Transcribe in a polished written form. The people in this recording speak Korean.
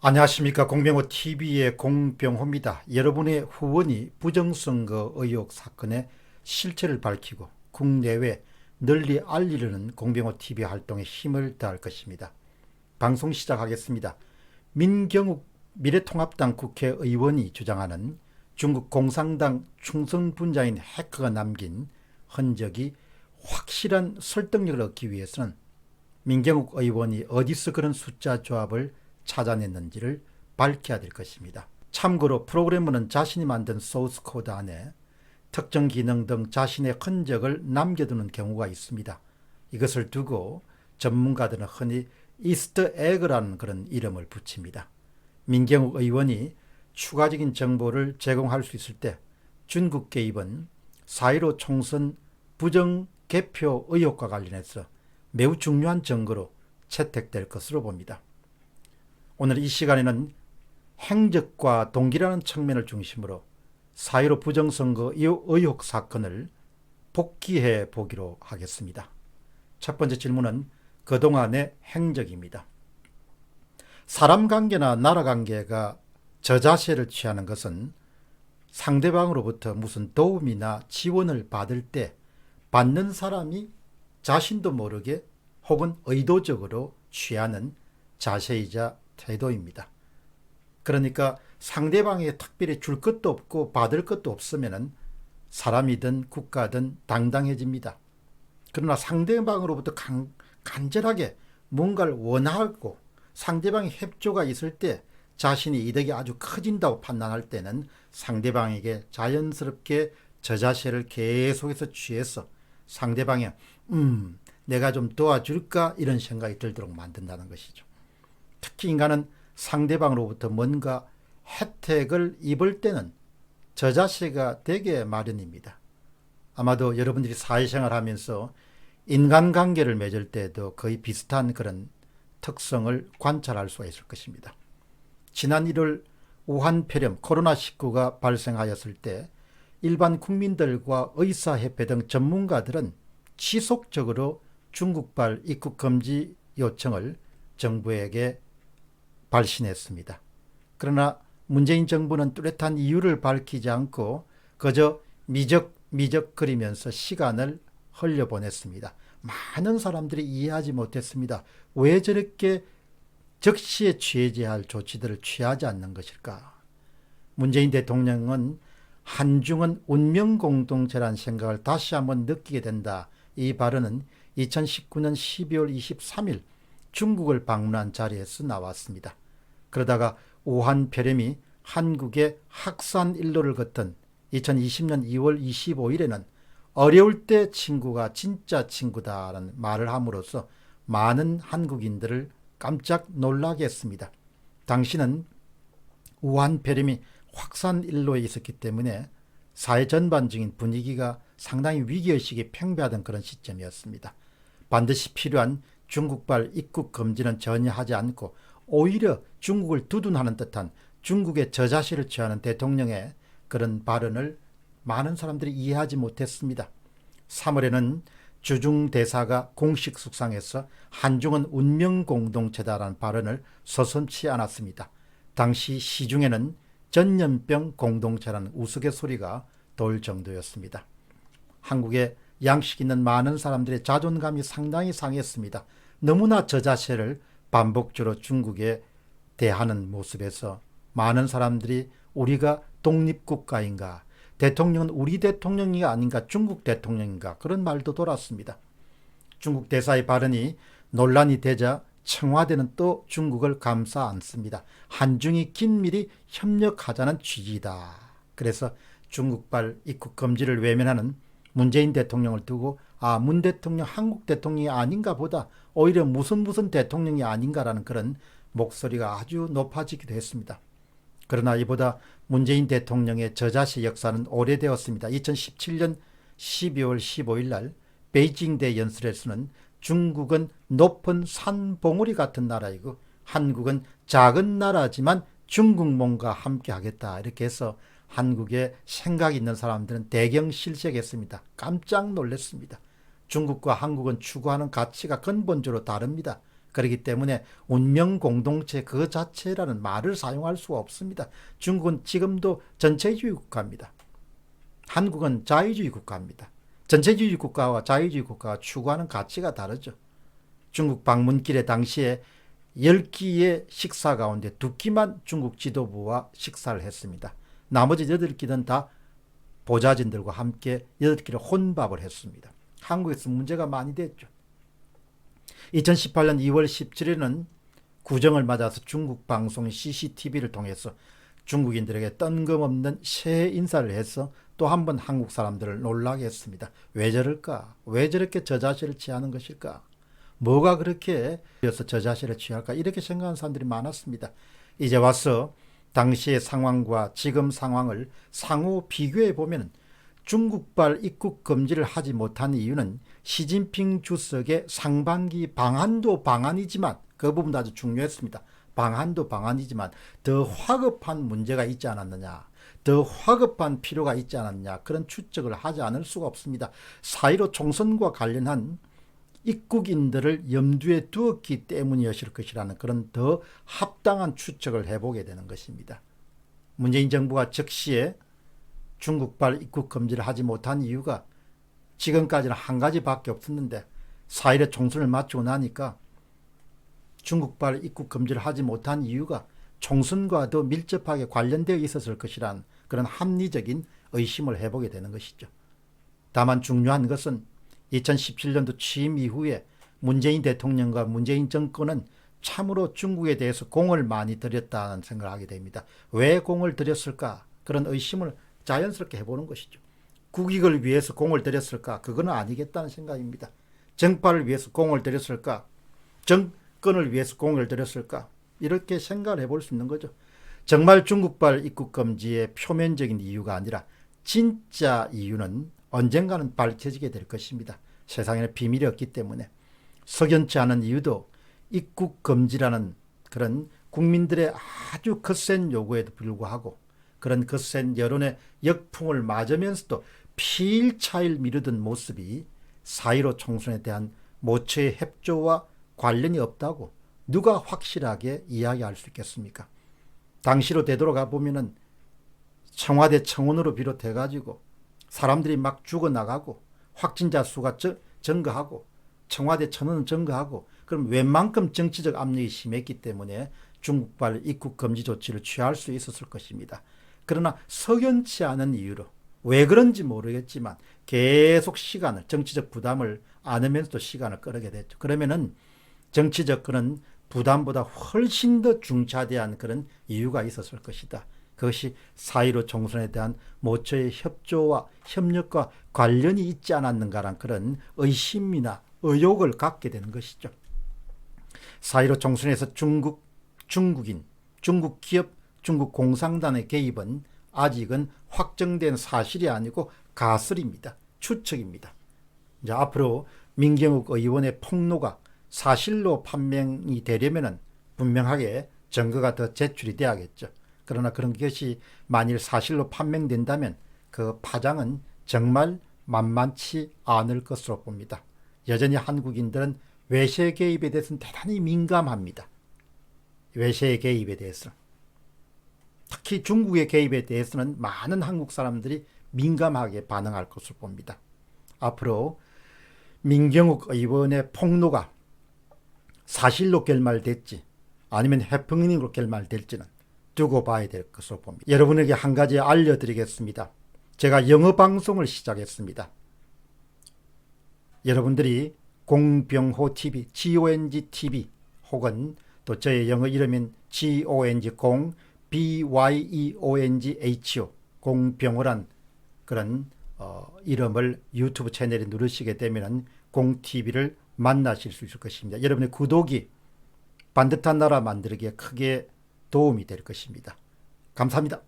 안녕하십니까. 공병호TV의 공병호입니다. 여러분의 후원이 부정선거 의혹 사건의 실체를 밝히고 국내외 널리 알리려는 공병호TV 활동에 힘을 다할 것입니다. 방송 시작하겠습니다. 민경욱 미래통합당 국회의원이 주장하는 중국 공산당 충성분자인 해커가 남긴 흔적이 확실한 설득력을 얻기 위해서는 민경욱 의원이 어디서 그런 숫자 조합을 찾아냈는지를 밝혀야 될 것입니다. 참고로 프로그래머는 자신이 만든 소스 코드 안에 특정 기능 등 자신의 흔적을 남겨두는 경우가 있습니다. 이것을 두고 전문가들은 흔히 이스터 에그라는 그런 이름을 붙입니다. 민경욱 의원이 추가적인 정보를 제공할 수 있을 때 중국 개입은 4.15 총선 부정 개표 의혹과 관련해서 매우 중요한 증거로 채택될 것으로 봅니다. 오늘 이 시간에는 행적과 동기라는 측면을 중심으로 4.15 부정선거 의혹 사건을 복기해 보기로 하겠습니다. 첫 번째 질문은 그동안의 행적입니다. 사람 관계나 나라 관계가 저자세를 취하는 것은 상대방으로부터 무슨 도움이나 지원을 받을 때 받는 사람이 자신도 모르게 혹은 의도적으로 취하는 자세이자 태도입니다. 그러니까 상대방에게 특별히 줄 것도 없고 받을 것도 없으면 사람이든 국가든 당당해집니다. 그러나 상대방으로부터 간절하게 뭔가를 원하고 상대방의 협조가 있을 때 자신의 이득이 아주 커진다고 판단할 때는 상대방에게 자연스럽게 저자세를 계속해서 취해서 상대방이 내가 좀 도와줄까 이런 생각이 들도록 만든다는 것이죠. 특히 인간은 상대방으로부터 뭔가 혜택을 입을 때는 저자세가 되게 마련입니다. 아마도 여러분들이 사회생활하면서 인간관계를 맺을 때도 거의 비슷한 그런 특성을 관찰할 수가 있을 것입니다. 지난 1월 우한폐렴 코로나19가 발생하였을 때 일반 국민들과 의사협회 등 전문가들은 지속적으로 중국발 입국 금지 요청을 정부에게 발신했습니다. 그러나 문재인 정부는 뚜렷한 이유를 밝히지 않고 그저 미적거리면서 시간을 흘려보냈습니다. 많은 사람들이 이해하지 못했습니다. 왜 저렇게 적시에 취해야 할 조치들을 취하지 않는 것일까? 문재인 대통령은 한중은 운명공동체라는 생각을 다시 한번 느끼게 된다. 이 발언은 2019년 12월 23일 중국을 방문한 자리에서 나왔습니다. 그러다가 우한폐렴이 한국의 확산 일로를 걷던 2020년 2월 25일에는 어려울 때 친구가 진짜 친구다라는 말을 함으로써 많은 한국인들을 깜짝 놀라게 했습니다. 당시는 우한폐렴이 확산 일로에 있었기 때문에 사회 전반적인 분위기가 상당히 위기의식이 팽배하던 그런 시점이었습니다. 반드시 필요한 중국발 입국 금지는 전혀 하지 않고 오히려 중국을 두둔하는 듯한 중국의 저자세를 취하는 대통령의 그런 발언을 많은 사람들이 이해하지 못했습니다. 3월에는 주중 대사가 공식 숙상에서 한중은 운명공동체다라는 발언을 서슴지 않았습니다. 당시 시중에는 전염병 공동체라는 우스갯소리가 돌 정도였습니다. 한국에 양식 있는 많은 사람들의 자존감이 상당히 상했습니다. 너무나 저자세를 반복적으로 중국에 대하는 모습에서 많은 사람들이 우리가 독립국가인가, 대통령은 우리 대통령이 아닌가, 중국 대통령인가 그런 말도 돌았습니다. 중국 대사의 발언이 논란이 되자 청와대는 또 중국을 감싸 안습니다. 한중이 긴밀히 협력하자는 취지다. 그래서 중국발 입국 금지를 외면하는 문재인 대통령을 두고 문 대통령 한국 대통령이 아닌가 보다 오히려 무슨 대통령이 아닌가라는 그런 목소리가 아주 높아지기도 했습니다. 그러나 이보다 문재인 대통령의 저자세 역사는 오래되었습니다. 2017년 12월 15일 날 베이징 대연설에서는 중국은 높은 산봉우리 같은 나라이고 한국은 작은 나라지만 중국몽과 함께 하겠다 이렇게 해서 한국에 생각이 있는 사람들은 대경실색했습니다. 깜짝 놀랐습니다. 중국과 한국은 추구하는 가치가 근본적으로 다릅니다. 그렇기 때문에 운명 공동체 그 자체라는 말을 사용할 수가 없습니다. 중국은 지금도 전체주의 국가입니다. 한국은 자유주의 국가입니다. 전체주의 국가와 자유주의 국가가 추구하는 가치가 다르죠. 중국 방문길에 당시에 10끼의 식사 가운데 2끼만 중국 지도부와 식사를 했습니다. 나머지 8끼는 다 보좌진들과 함께 8끼를 혼밥을 했습니다. 한국에서 문제가 많이 됐죠. 2018년 2월 17일은 구정을 맞아서 중국 방송 CCTV를 통해서 중국인들에게 뜬금없는 새해 인사를 해서 또 한 번 한국 사람들을 놀라게 했습니다. 왜 저럴까? 왜 저렇게 저자세를 취하는 것일까? 뭐가 그렇게 그래서 저자세를 취할까? 이렇게 생각하는 사람들이 많았습니다. 이제 와서 당시의 상황과 지금 상황을 상호 비교해 보면 중국발 입국 금지를 하지 못한 이유는 시진핑 주석의 상반기 방한도 방안이지만 그 부분도 아주 중요했습니다. 방한도 방안이지만 더 화급한 문제가 있지 않았느냐, 더 화급한 필요가 있지 않았느냐, 그런 추측을 하지 않을 수가 없습니다. 4.15 총선과 관련한 입국인들을 염두에 두었기 때문이었을 것이라는 그런 더 합당한 추측을 해보게 되는 것입니다. 문재인 정부가 즉시에 중국발 입국 금지를 하지 못한 이유가 지금까지는 한 가지밖에 없었는데 4.15 총선을 마치고 나니까 중국발 입국 금지를 하지 못한 이유가 총선과 더 밀접하게 관련되어 있었을 것이란 그런 합리적인 의심을 해보게 되는 것이죠. 다만 중요한 것은 2017년도 취임 이후에 문재인 대통령과 문재인 정권은 참으로 중국에 대해서 공을 많이 들였다는 생각을 하게 됩니다. 왜 공을 들였을까? 그런 의심을 자연스럽게 해보는 것이죠. 국익을 위해서 공을 들였을까? 그건 아니겠다는 생각입니다. 정파를 위해서 공을 들였을까? 정권을 위해서 공을 들였을까? 이렇게 생각을 해볼 수 있는 거죠. 정말 중국발 입국 금지의 표면적인 이유가 아니라 진짜 이유는 언젠가는 밝혀지게 될 것입니다. 세상에는 비밀이 없기 때문에 석연치 않은 이유도 입국 금지라는 그런 국민들의 아주 거센 요구에도 불구하고 그런 거센 여론의 역풍을 맞으면서도 피일차일 미루던 모습이 4.15 총선에 대한 모처의 협조와 관련이 없다고 누가 확실하게 이야기할 수 있겠습니까? 당시로 되돌아가 보면은 청와대 청원으로 비롯해 가지고 사람들이 막 죽어나가고 확진자 수가 증가하고 청와대 천원은 증가하고 그럼 웬만큼 정치적 압력이 심했기 때문에 중국발 입국 금지 조치를 취할 수 있었을 것입니다. 그러나 석연치 않은 이유로 왜 그런지 모르겠지만 계속 시간을 정치적 부담을 안으면서도 시간을 끌게 됐죠. 그러면은 정치적 그런 부담보다 훨씬 더 중차대한 그런 이유가 있었을 것이다. 그것이 4.15 총선에 대한 모처의 협조와 협력과 관련이 있지 않았는가란 그런 의심이나 의혹을 갖게 되는 것이죠. 4.15 총선에서 중국인, 중국 기업, 중국 공산당의 개입은 아직은 확정된 사실이 아니고 가설입니다. 추측입니다. 이제 앞으로 민경욱 의원의 폭로가 사실로 판명이 되려면 분명하게 증거가 더 제출이 돼야겠죠. 그러나 그런 것이 만일 사실로 판명된다면 그 파장은 정말 만만치 않을 것으로 봅니다. 여전히 한국인들은 외세 개입에 대해서는 대단히 민감합니다. 외세 개입에 대해서. 특히 중국의 개입에 대해서는 많은 한국 사람들이 민감하게 반응할 것으로 봅니다. 앞으로 민경욱 의원의 폭로가 사실로 결말될지 아니면 해프닝으로 결말될지는 두고 봐야 될 것으로 봅니다. 여러분에게 한 가지 알려드리겠습니다. 제가 영어 방송을 시작했습니다. 여러분들이 공병호 TV, GONG TV 혹은 또 저의 영어 이름인 GONG 공 BYEONGHO 공병호란 그런 이름을 유튜브 채널에 누르시게 되면 공TV를 만나실 수 있을 것입니다. 여러분의 구독이 반듯한 나라 만들기에 크게 도움이 될 것입니다. 감사합니다.